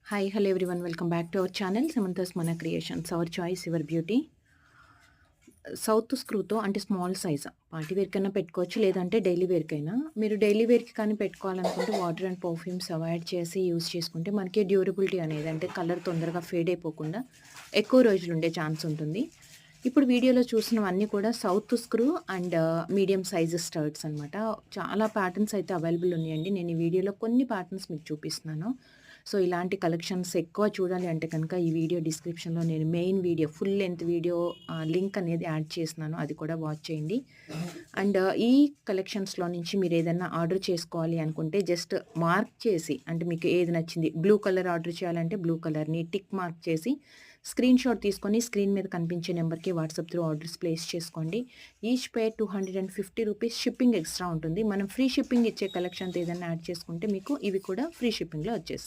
Hi hello everyone welcome back to our channel Samantha's మన creations our choice your beauty. South స్క్రూతో అంటే small size party wear కైనా పెట్టుకోవచ్చు, లేదంటే డైలీ వేర్కైనా. మీరు డైలీ వేర్కి కానీ పెట్టుకోవాలనుకుంటే వాటర్ అండ్ పర్ఫ్యూమ్స్ అవాయిడ్ చేసి యూస్ చేసుకుంటే మనకి డ్యూరబిలిటీ అనేది అంటే కలర్ తొందరగా ఫేడ్ అయిపోకుండా ఎక్కువ రోజులు ఉండే ఛాన్స్ ఉంటుంది. ఇప్పుడు వీడియోలో చూసినవన్నీ కూడా south screw and medium size స్టర్ట్స్ అనమాట. చాలా ప్యాటర్న్స్ అయితే అవైలబుల్ ఉన్నాయండి. నేను ఈ వీడియోలో కొన్ని ప్యాటర్న్స్ మీకు చూపిస్తున్నాను. సో ఇలాంటి కలెక్షన్స్ ఎక్కువ చూడాలి అంటే కనుక ఈ వీడియో డిస్క్రిప్షన్లో నేను main video full length video link అనేది యాడ్ చేస్తున్నాను, అది కూడా వాచ్ చేయండి. అండ్ ఈ కలెక్షన్స్లో నుంచి మీరు ఏదైనా ఆర్డర్ చేసుకోవాలి అనుకుంటే జస్ట్ మార్క్ చేసి, అంటే మీకు ఏది నచ్చింది, బ్లూ కలర్ ఆర్డర్ చేయాలంటే బ్లూ కలర్ని టిక్ మార్క్ చేసి స్క్రీన్ షాట్ తీసుకొని స్క్రీన్ మీద కనిపించే నెంబర్కి వాట్సాప్ త్రూ ఆర్డర్స్ ప్లేస్ చేసుకోండి. ఈచ్ పేర్ 250 రూపీస్ షిప్పింగ్ ఎక్స్ట్రా ఉంటుంది. మనం ఫ్రీ షిప్పింగ్ ఇచ్చే కలెక్షన్స్ ఏదైనా యాడ్ చేసుకుంటే మీకు ఇవి కూడా ఫ్రీ షిప్పింగ్లో వచ్చేస్తాయి.